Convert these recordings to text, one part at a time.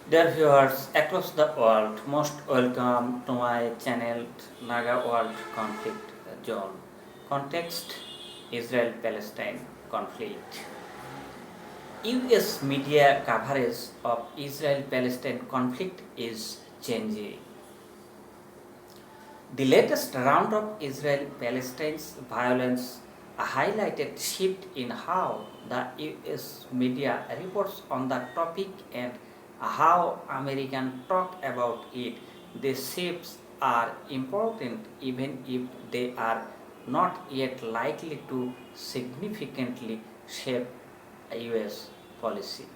Dear viewers across the world, most welcome to my channel NAGA World Conflict Zone. Context: Israel-Palestine conflict. US media coverage of Israel-Palestine conflict is changing. The latest round of Israel-Palestine's violence highlighted shift in how the US media reports on the topic and how Americans talk about it. These shifts are important even if they are not yet likely to significantly shape US policy.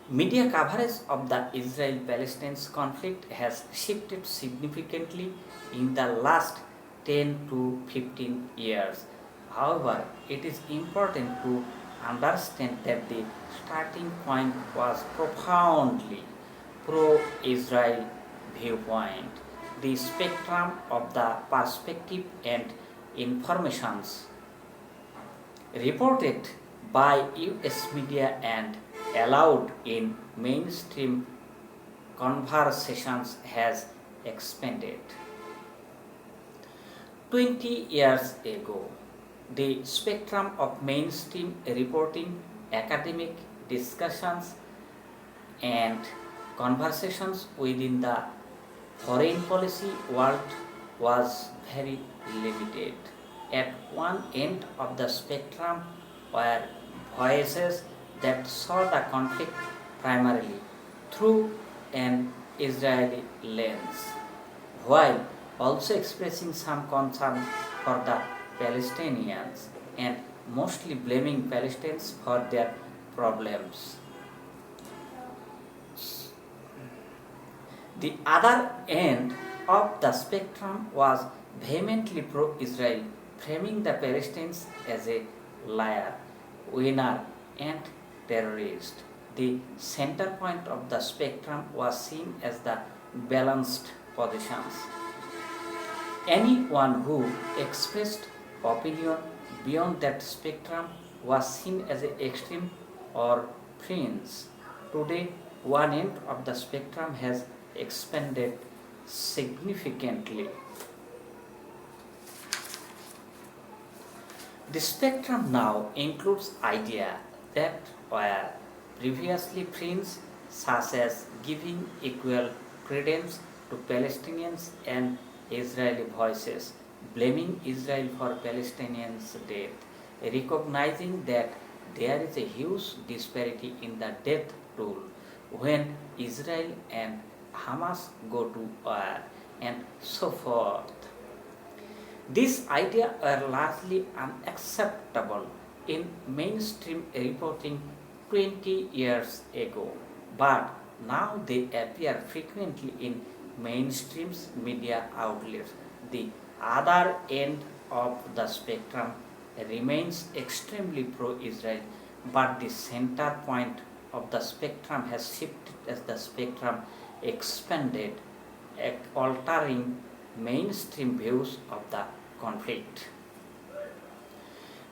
Media coverage of the Israel-Palestine conflict has shifted significantly in the last 10 to 15 years. However, it is important to understand that the starting point was profoundly pro-Israel viewpoint. The spectrum of the perspective and informations reported by US media and allowed in mainstream conversations has expanded. 20 years ago, the spectrum of mainstream reporting, academic discussions, and conversations within the foreign policy world was very limited. At one end of the spectrum were voices that saw the conflict primarily through an Israeli lens, while also expressing some concern for the Palestinians and mostly blaming Palestinians for their problems. The other end of the spectrum was vehemently pro-Israel, framing the Palestinians as a liar, winner, and terrorist. The center point of the spectrum was seen as the balanced positions. Anyone who expressed opinion beyond that spectrum was seen as an extreme or fringe. Today, one end of the spectrum has expanded significantly. The spectrum now includes ideas that were previously fringe, such as giving equal credence to Palestinians and Israeli voices, blaming Israel for Palestinians' death, recognizing that there is a huge disparity in the death toll when Israel and Hamas go to war, and so forth. These ideas were largely unacceptable in mainstream reporting 20 years ago, but now they appear frequently in mainstream media outlets. The other end of the spectrum remains extremely pro-Israel, but the center point of the spectrum has shifted as the spectrum expanded, altering mainstream views of the conflict.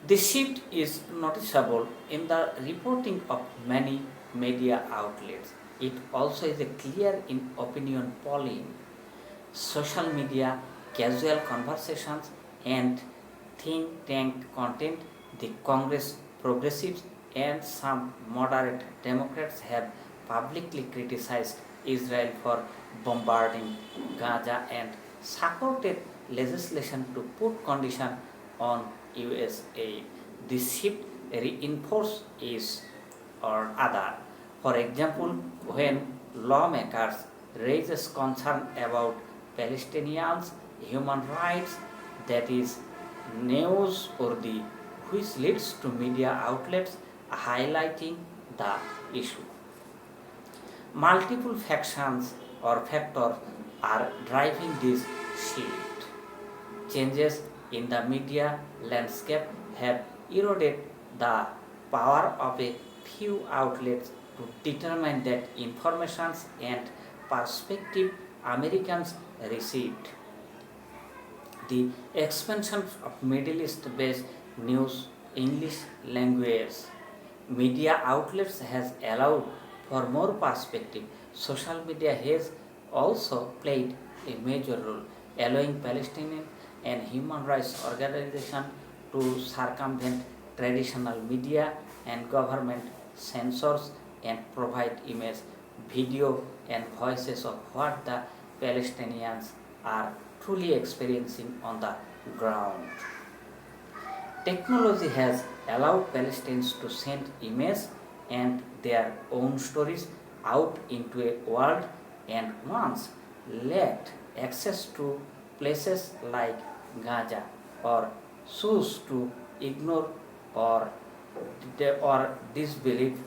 This shift is noticeable in the reporting of many media outlets. It also is clear in opinion polling, social media, casual conversations, and think tank content. The Congress progressives and some moderate Democrats have publicly criticized Israel for bombarding Gaza and supported legislation to put conditions on US aid. This shift reinforces is or other. For example, when lawmakers raises concern about Palestinians' human rights, that is newsworthy, which leads to media outlets highlighting the issue. Multiple factions or factors are driving this shift. Changes in the media landscape have eroded the power of a few outlets to determine that information and perspective Americans received. The expansion of Middle East-based news English language media outlets has allowed For more perspective, social media has also played a major role, allowing Palestinian and human rights organizations to circumvent traditional media and government censors and provide image, video, and voices of what the Palestinians are truly experiencing on the ground. Technology has allowed Palestinians to send images and their own stories out into a world, and once lacked access to places like Gaza or choose to ignore or, or disbelieve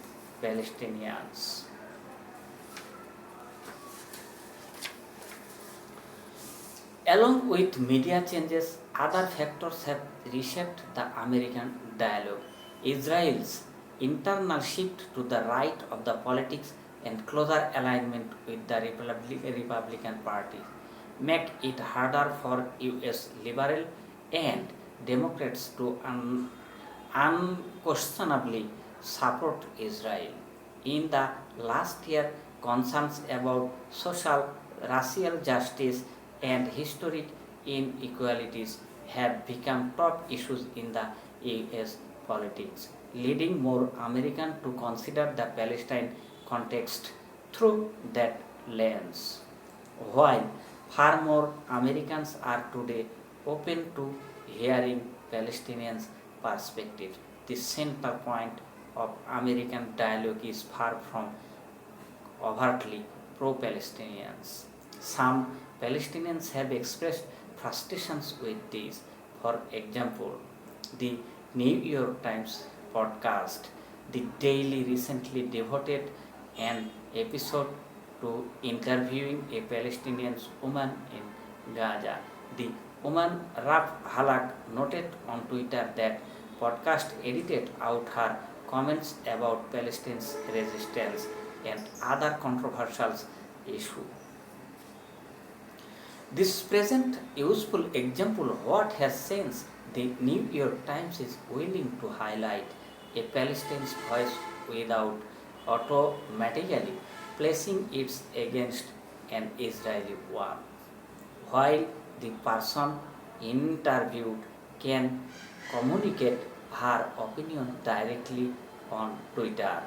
Palestinians. Along with media changes, other factors have reshaped the American dialogue. Israel's internal shift to the right of the politics and closer alignment with the Republican Party make it harder for US liberal and Democrats to unquestionably support Israel. In the last year, concerns about social, racial justice, and historic inequalities have become top issues in the US politics, leading more Americans to consider the Palestine context through that lens. While far more Americans are today open to hearing Palestinians' perspectives, the center point of American dialogue is far from overtly pro-Palestinians. Some Palestinians have expressed frustrations with this. For example, the New York Times podcast, The Daily, recently devoted an episode to interviewing a Palestinian woman in Gaza. The woman Raf Halak noted on Twitter that podcast edited out her comments about Palestine's resistance and other controversial issues. This present useful example of what has since the New York Times is willing to highlight a Palestinian voice without automatically placing it against an Israeli one. While the person interviewed can communicate her opinion directly on Twitter,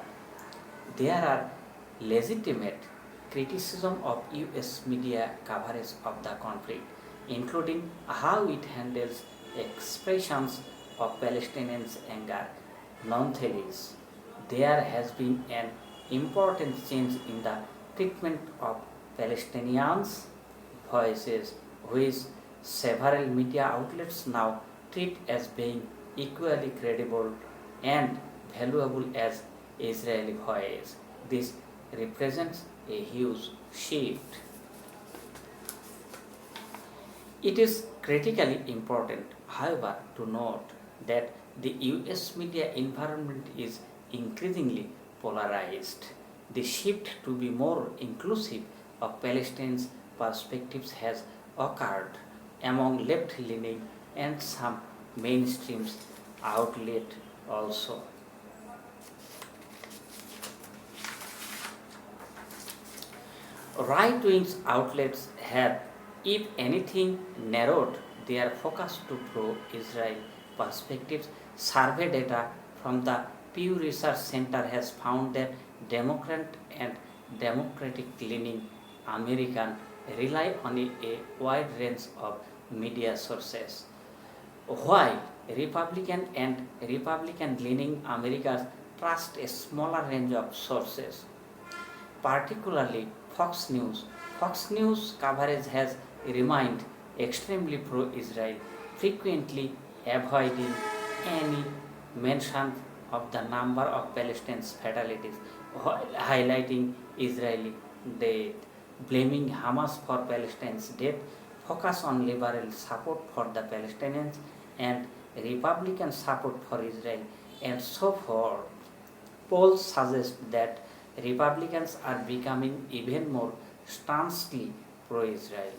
there are legitimate criticism of US media coverage of the conflict, including how it handles expressions of Palestinians' anger. Nonetheless, there has been an important change in the treatment of Palestinians' voices, which several media outlets now treat as being equally credible and valuable as Israeli voice. This represents a huge shift. It is critically important, however, to note that the US media environment is increasingly polarized. The shift to be more inclusive of Palestinian perspectives has occurred among left leaning and some mainstream outlets also. Right-wing outlets have, if anything, narrowed their focus to pro-Israel perspectives. Survey data from the Pew Research Center has found that Democrat and Democratic-leaning Americans rely on a wide range of media sources, while Republican and Republican-leaning Americans trust a smaller range of sources, particularly Fox News. Fox News coverage has remained extremely pro-Israel, frequently avoiding any mention of the number of Palestinian fatalities, while highlighting Israeli death, blaming Hamas for Palestine's death, focus on liberal support for the Palestinians and Republican support for Israel, and so forth. Polls suggest that Republicans are becoming even more staunchly pro-Israel.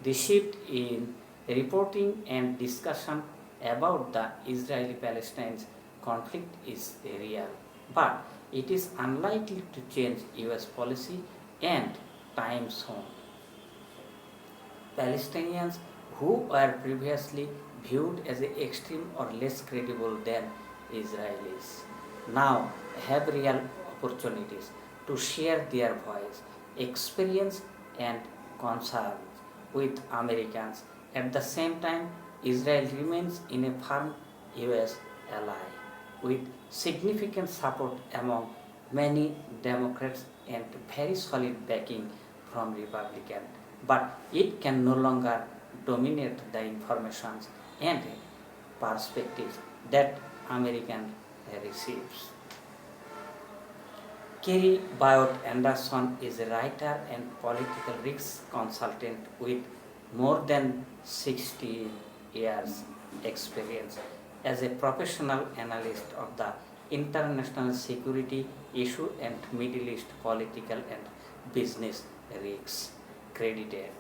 The shift in reporting and discussion about the Israeli-Palestine conflict is real, but it is unlikely to change US policy and time zone. Palestinians who were previously viewed as extreme or less credible than Israelis now have real opportunities to share their voice, experience, and concerns with Americans. At the same time, Israel remains in a firm US ally with significant support among many Democrats and very solid backing from Republicans. But it can no longer dominate the informations and perspectives that American receives. Kerry Bayot Anderson is a writer and political risk consultant with more than 60 years experience as a professional analyst of the international security issue and Middle East political and business risks. Credited.